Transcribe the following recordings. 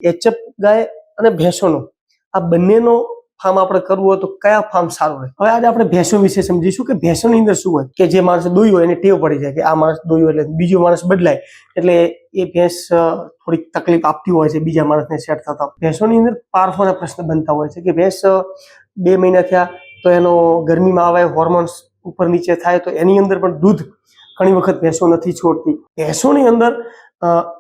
HF ગાય અને ભેંસોનો આ બંનેનો ફાર્મ આપણે કરવું હોય તો કયા ફાર્મ સારું રહે? હવે આજે આપણે ભેંસો વિશે સમજીશું કે ભેંસોની અંદર શું હોય કે જે માણસ દોયું હોય એને ટેવ પડી જાય કે આ માણસ દોયું એટલે બીજો માણસ બદલાય એટલે એ ભેંસ થોડીક તકલીફ આપતી હોય છે બીજા માણસને સેટ થતા. ભેંસોની અંદર પારખોના પ્રશ્ન બનતા હોય છે કે ભેંસ 2 મહિના થયા તો એનો ગરમીમાં આવે, હોર્મોન્સ ઉપર નીચે થાય તો એની અંદર પણ દૂધ ઘણી વખત ભેંસો નથી છોડતી. ભેંસોની અંદર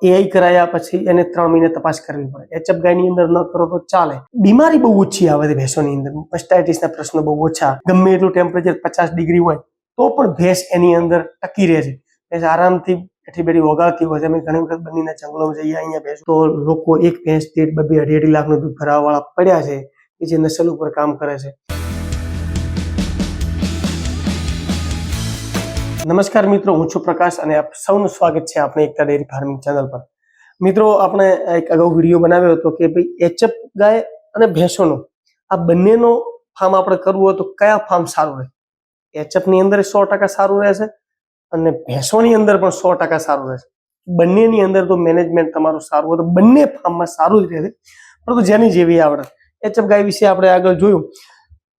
એઆઈ કરાયા પછી એને 3 મહિને તપાસ કરવી પડે. એચએફ ગાયની અંદર ન કરો તો ચાલે. બીમારી બહુ ઓછી આવે છે ભેંસોની અંદર, મસ્ટાઇટિસના પ્રશ્નો બહુ ઓછા. ગમે એટલું ટેમ્પરેચર 50 ડિગ્રી હોય તો પણ ભેંસ એની અંદર ટકી રહે છે. ભેંસ આરામથી બેઠી બેઠી વગાડતી હોય છે. અમે ઘણી વખત બન્નીના જંગલોમાં જઈએ અહીંયા ભેંસ તો લોકો એક ભેંસ 2-2.5 લાખનું દૂધ ભરાવવાવાળા પડ્યા છે કે જે નસલ ઉપર કામ કરે છે. નમસ્કાર મિત્રો, હું છું પ્રકાશ અને આપ સૌનું સ્વાગત છે આપણે એકતા ડેરી ફાર્મિંગ ચેનલ પર. મિત્રો, આપણે એક અગાઉ વિડીયો બનાવ્યો હતો કે ભાઈ એચએફ ગાય અને ભેંસોનો આ બંનેનો ફાર્મ આપણે કરવું હોય તો કયા ફાર્મ સારું રહે? એચએફની અંદર 100% સારું રહેશે અને ભેંસોની અંદર પણ 100% સારું રહેશે. બંનેની અંદર તો મેનેજમેન્ટ તમારું સારું હોય તો બંને ફાર્મમાં સારું જ રહેશે, પરંતુ જેની જેવી આવડત. એચએફ ગાય વિશે આપણે આગળ જોયું.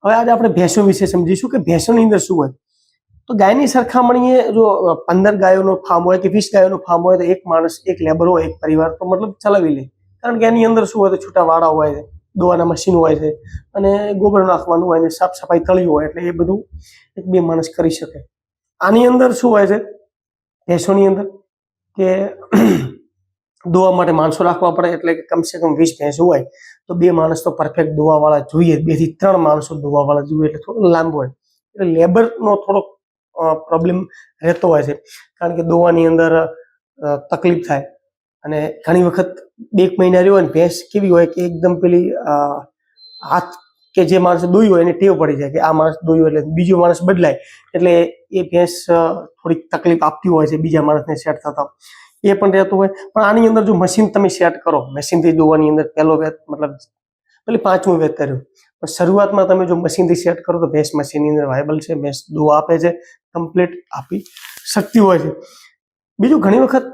હવે આજે આપણે ભેંસો વિશે સમજીશું કે ભેંસોની અંદર શું હોય. તો ગાયની સરખામણીએ જો 15 ગાયોનો ફાર્મ હોય કે 20 ગાયોનો ફાર્મ હોય તો એક માણસ, એક લેબર હોય, એક પરિવાર તો મતલબ ચલાવી લે. કારણ કે એની અંદર શું હોય તો છૂટા વાડા હોય છે, દોવાના મશીન હોય છે અને ગોબર નાખવાનું હોય ને સાફ સફાઈ તળિયું હોય એટલે એ બધું 1-2 માણસ કરી શકે. આની અંદર શું હોય છે ભેંસોની અંદર કે દોવા માટે માણસો રાખવા પડે એટલે કે કમસે કમ 20 ભેંસો હોય તો 2 માણસ તો પરફેક્ટ દોવાવાળા જોઈએ. 2 થી 3 માણસો દોવાવાળા જોઈએ એટલે થોડું લાંબુ હોય એટલે લેબરનો થોડોક પ્રોબ્લેમ રહેતો હોય છે. કારણ કે દોવાની અંદર તકલીફ થાય અને ઘણી વખત 1 મહિના રહ્યો ને ભેંસ કેવી હોય કે એકદમ પેલી હાથ કે જે માણસ દોયું હોય એને ટેવ પડી જાય કે આ માણસ દોયું એટલે બીજો માણસ બદલાય એટલે એ ભેંસ થોડીક તકલીફ આપતી હોય છે બીજા માણસને સેટ થતા. એ પણ રહેતું હોય. પણ આની અંદર જો મશીન તમે સેટ કરો, મશીનથી દોવાની અંદર પહેલો વેત મતલબ પેલી 5મું વેત કર્યું પણ શરૂઆતમાં તમે જો મશીનથી સેટ કરો તો ભેંસ મશીનની અંદર વાયબલ છે, ભેંસ દોવા આપે છે, કમ્પ્લીટ આપી શકતી હોય છે. બીજું, ઘણી વખત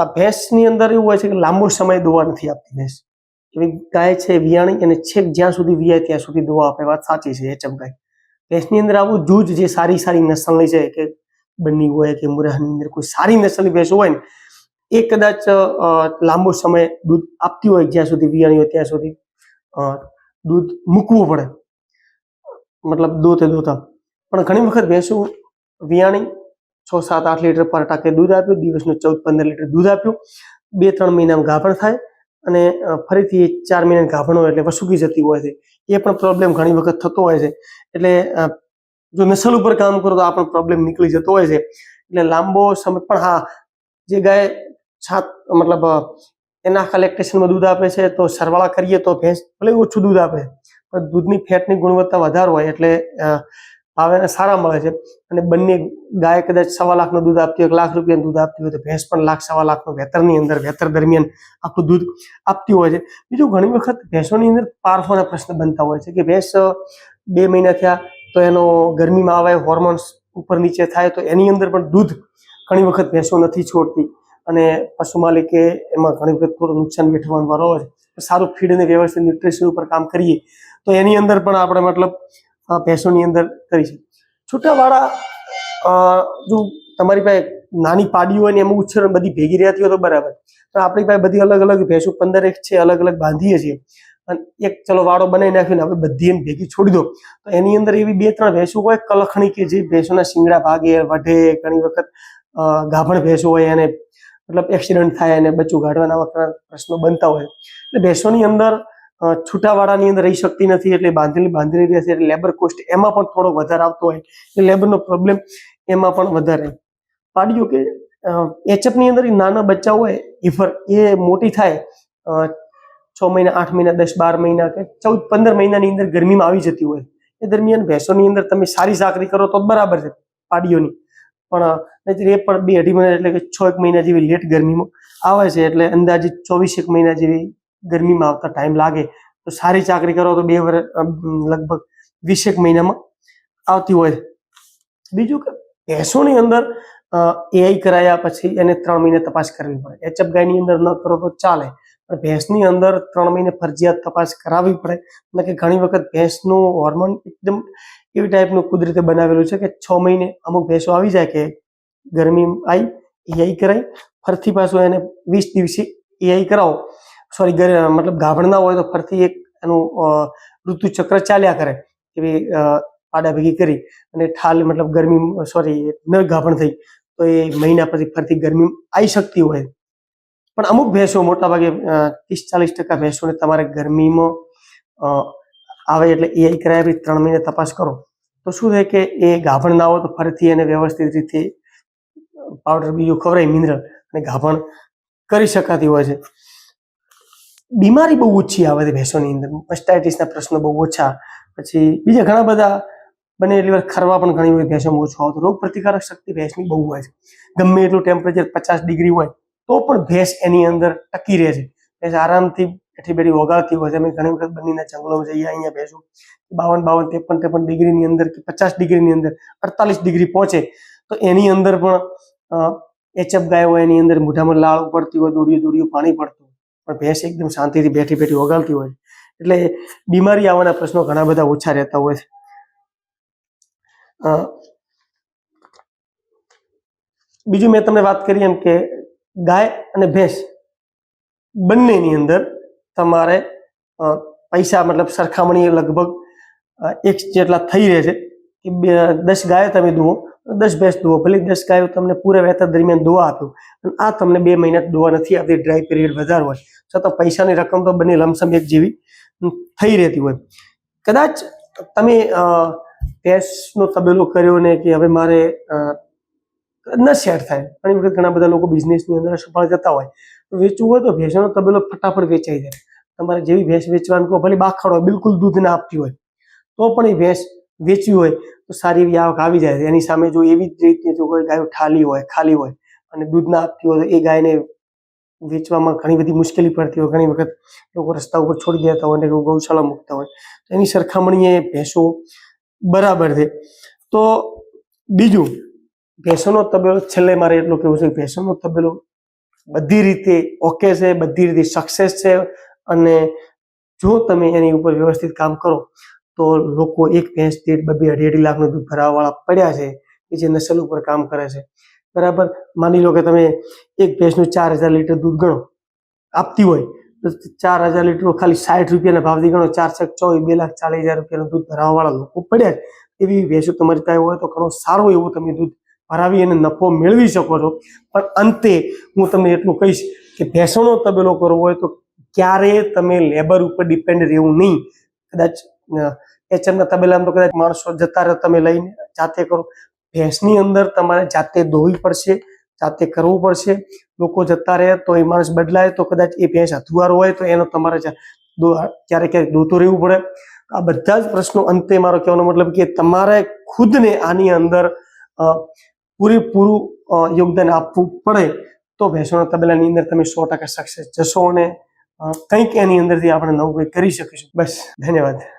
આ ભેંસની અંદર એવું હોય છે કે લાંબો સમય દોવા નથી આપતી ભેંસ. એવી ગાય છે વિયાણી અને છેક જ્યાં સુધી વિયાય ત્યાં સુધી દોવા આપે, વાત સાચી છે એચએફ ગાય. ભેંસની અંદર આવું જૂજ જે સારી નસલની છે કે બન્ની હોય કે મુરાની અંદર કોઈ સારી નસલની ભેંસ હોય ને એ કદાચ લાંબો સમય દૂધ આપતી હોય જ્યાં સુધી વિયાણી હોય ત્યાં સુધી દૂધ મૂકવું પડે, મતલબ દોતા. પણ ઘણી વખત ભેંસો વિયાણી 6-7-8 લીટર પર ટાંકે દૂધ આપ્યું, દિવસનું 14-15 લીટર દૂધ આપ્યું, 2-3 મહિનામાં ગાભણ થાય અને ફરીથી 4 મહિના ગાભણ હોય એટલે વસુકી જતી હોય છે. એ પણ પ્રોબ્લેમ ઘણી વખત થતો હોય છે. એટલે જો નસલ ઉપર કામ કરો તો આ પણ પ્રોબ્લેમ નીકળી જતો હોય છે. એટલે લાંબો સમય પણ હા, જે ગાય મતલબ એના કલેક્ટેશનમાં દૂધ આપે છે તો સરવાળા કરીએ તો ભેંસ ભલે ઓછું દૂધ આપે પણ દૂધની ફેટની ગુણવત્તા વધારે હોય એટલે ભાવ એને સારા મળે છે. અને બંને ગાય કદાચ 1.25 લાખનું દૂધ આપતી હોય, 1 લાખ રૂપિયાનું દૂધ આપતી હોય તો ભેંસ પણ 1.25 લાખનું વેતરની અંદર વેતર દરમિયાન આખું દૂધ આપતી હોય છે. બીજું, ઘણી વખત ભેંસોની અંદર પારખોના પ્રશ્ન બનતા હોય છે કે ભેંસ 2 મહિના થયા તો એનો ગરમીમાં આવે, હોર્મોન્સ ઉપર નીચે થાય તો એની અંદર પણ દૂધ ઘણી વખત ભેંસો નથી છોડતી અને પશુ માલિકે એમાં ઘણી વખત થોડું નુકસાન વેઠવાનો વારો હોય છે. સારું ફીડ અને વ્યવસ્થિત ન્યુટ્રિશન ઉપર કામ કરીએ તો એની અંદર પણ આપણે મતલબ ભેંસોની અંદર કરી છે. છૂટાવાળા જો તમારી પાસે નાની પાડી હોય ને એમાં ઉછેર બધી ભેગી રહેતી હોય તો બરાબર, પણ આપણી પાસે બધી અલગ અલગ ભેંસો 15 છે, અલગ અલગ બાંધીએ છીએ અને એક ચલો વાડો બનાવી નાખ્યો ને હવે બધી ભેગી છોડી દો તો એની અંદર એવી 2-3 ભેંસો હોય કલખણી કે જે ભેંસોના શિંગડા ભાગે, વઢે, ઘણી વખત ગાભણ ભેંસો હોય એને મતલબ એક્સિડન્ટ થાય અને બચ્ચું કાઢવાના પ્રશ્નો બનતા હોય. એટલે ભેંસોની અંદર છૂટાવાડાની અંદર રહી શકતી નથી એટલે બાંધેલી રહેશે એટલે લેબર કોસ્ટ એમાં પણ થોડો વધારે આવતો હોય એટલે લેબરનો પ્રોબ્લેમ એમાં પણ વધારે. પાડીઓ કે એચએફની અંદર નાના બચ્ચા હોય એ મોટી થાય 6 મહિના, 8 મહિના, 10-12 મહિના કે 14-15 મહિનાની અંદર ગરમીમાં આવી જતી હોય એ દરમિયાન ભેંસોની અંદર તમે સારી સાકરી કરો તો બરાબર છે પાડીઓની, પણ એ પણ 2-2.5 મહિના એટલે કે 6 મહિના જેવી લેટ ગરમીમાં આવે છે એટલે અંદાજિત 24 મહિના જેવી ગરમીમાં આવતા ટાઈમ લાગે. તો સારી ચાકરી કરો તો 2 વર્ષ લગભગ 20 મહિનામાં આવતી હોય. બીજું કે ભેંસોની અંદર એઆઈ કરાયા પછી એને 3 મહિને તપાસ કરવી પડે. એચએફ ગાયની અંદર ન કરો તો ચાલે પણ ભેંસની અંદર 3 મહિને ફરજિયાત તપાસ કરાવવી પડે. એટલે કે ઘણી વખત ભેંસનું હોર્મોન એકદમ એવી ટાઈપનું કુદરતે બનાવેલું છે કે 6 મહિને અમુક ભેંસો આવી જાય કે ગરમી આવી એઆઈ કરાય, ફરથી પાછું એને 20 દિવસે એઆઈ કરાવો, સોરી મતલબ ગાભણ ના હોય તો ફરથી એક એનું ઋતુ ચક્ર ચાલ્યા કરે કે ભાઈ આડા ભેગી કરી અને ઠાલ મતલબ ગરમી સોરી ન ગાભણ થઈ તો એ મહિના પછી ફરતી ગરમી આવી શકતી હોય. પણ અમુક ભેંસો મોટાભાગે 30-40% ભેંસોને તમારે ગરમીમાં આવે એટલે એઆઈ કરાયા પછી 3 મહિને તપાસ કરો તો શું થાય કે એ ગાભણ ના હોય તો ફરીથી એને વ્યવસ્થિત રીતે પાવડર બીજું ખવડાય મિનરલ અને ગાભણ કરી શકાતી હોય છે. બીમારી બહુ ઓછી આવે છે ભેંસોની અંદર, મસ્ટાઇટિસના પ્રશ્નો બહુ ઓછા, પછી બીજા ઘણા બધા બને એટલી વાર ખરવા પણ ઘણી બધી ભેંસોમાં ઓછો આવતો. રોગ પ્રતિકારક શક્તિ ભેંસની બહુ હોય છે. ગમે એટલું ટેમ્પરેચર 50 ડિગ્રી હોય તો પણ ભેંસ એની અંદર ટકી રહે છે. ભેંસ આરામથી બેઠી બેઠી ઓગાળતી હોય છે. અમે ઘણી વખત બંનેના જંગલોમાં જઈએ, અહીંયા ભેંસો 52, 53 ડિગ્રીની અંદર કે 50 ડિગ્રીની અંદર 48 ડિગ્રી પહોંચે તો એની અંદર પણ એચએફ ગાય હોય એની અંદર મોઢામાં લાળ પડતી હોય, દોડીયું પાણી પડતું હોય, પણ ભેંસ એકદમ શાંતિથી બેઠી બેઠી ઓગાળતી હોય. એટલે બીમારી આવવાના પ્રશ્નો ઘણા બધા ઓછા રહેતા હોય છે. બીજું મેં તમને વાત કરી એમ કે ગાય અને ભેંસ બંનેની અંદર તમારે પૈસા મતલબ સરખામણી લગભગ એક જેટલા થઈ રહે છે કે 10 ગાયો તમે દુવો, 10 ભેંસ દુવો, ભલે 10 ગાયો તમને પૂરા વેતર દરમિયાન દોવા આપ્યો અને આ તમને 2 મહિના દોવા નથી આપતી, ડ્રાય પીરિયડ વધારે હોય છતાં પૈસાની રકમ તો બંને લમસમ એક જેવી થઈ રહેતી હોય. કદાચ તમે ભેંસનો તબેલો કર્યો ને કે હવે મારે ન સેટ થાય, ઘણી વખત ઘણા બધા લોકો બિઝનેસની અંદર સફળ જતા હોય તો વેચવું હોય તો ભેંસનો તબેલો ફટાફટ વેચાઈ જાય. તમારે જેવી ભેંસ વેચવાનું કહો, ભલે બાખડ હોય, બિલકુલ દૂધ ના આપતી હોય તો પણ એ ભેંસ વેચવી હોય તો સારી એવી આવક આવી જાય. એની સામે જો એવી જ રીતે જો કોઈ ગાયો ઠાલી હોય, ખાલી હોય અને દૂધ ના આપતી હોય તો એ ગાયને વેચવામાં ઘણી બધી મુશ્કેલી પડતી હોય. ઘણી વખત લોકો રસ્તા ઉપર છોડી દેતા હોય અને ગૌશાળા મૂકતા હોય. એની સરખામણીએ ભેંસો બરાબર છે. તો બીજું, ભેંસોનો તબેલો છેલ્લે મારે એટલું કહેવું છે કે ભેંસોનો તબેલો બધી રીતે ઓકે છે, બધી રીતે સક્સેસ છે અને જો તમે એની ઉપર વ્યવસ્થિત કામ કરો તો લોકો એક ભેંસ દીઠ 2-2.5 લાખનું દૂધ ભરાવવાવાળા પડ્યા છે કે જે નસલ ઉપર કામ કરે છે. બરાબર, માની લો કે તમે એક ભેંસનું 4000 લીટર દૂધ ગણો આપતી હોય તો 4000 લીટર ખાલી 60 રૂપિયાના ભાવથી ગણો, 4/24 2,40,000 રૂપિયાનું દૂધ ભરાવવાવાળા લોકો પડ્યા. એવી ભેંસો તમારી પાસે હોય તો ઘણો સારો એવો તમે દૂધ ભરાવી અને નફો મેળવી શકો છો. પણ અંતે હું તમને એટલું કહીશ કે ભેંસોનો તબેલો કરવો હોય તો ક્યારેય તમે લેબર ઉપર ડિપેન્ડ રહેવું નહીં. કદાચ એચએમના તબેલામાં તો કદાચ માણસો જતા રહે, તમે લઈને જાતે કરો. ભેંસની અંદર તમારે જાતે દોવી પડશે, જાતે કરવું પડશે. લોકો જતા રહે તો એ માણસ બદલાય તો કદાચ એ ભેંસ હથુવાર હોય તો એનો તમારે ક્યારેક દોતું રહેવું પડે. આ બધા જ પ્રશ્નો અંતે મારો કહેવાનો મતલબ કે તમારે ખુદને આની અંદર પૂરેપૂરું યોગદાન આપવું પડે તો ભેંસોના તબેલાની અંદર તમે 100% સક્સેસ જશો અને કંઈક એની અંદરથી આપણે નવું કંઈક કરી શકીશું. બસ, ધન્યવાદ.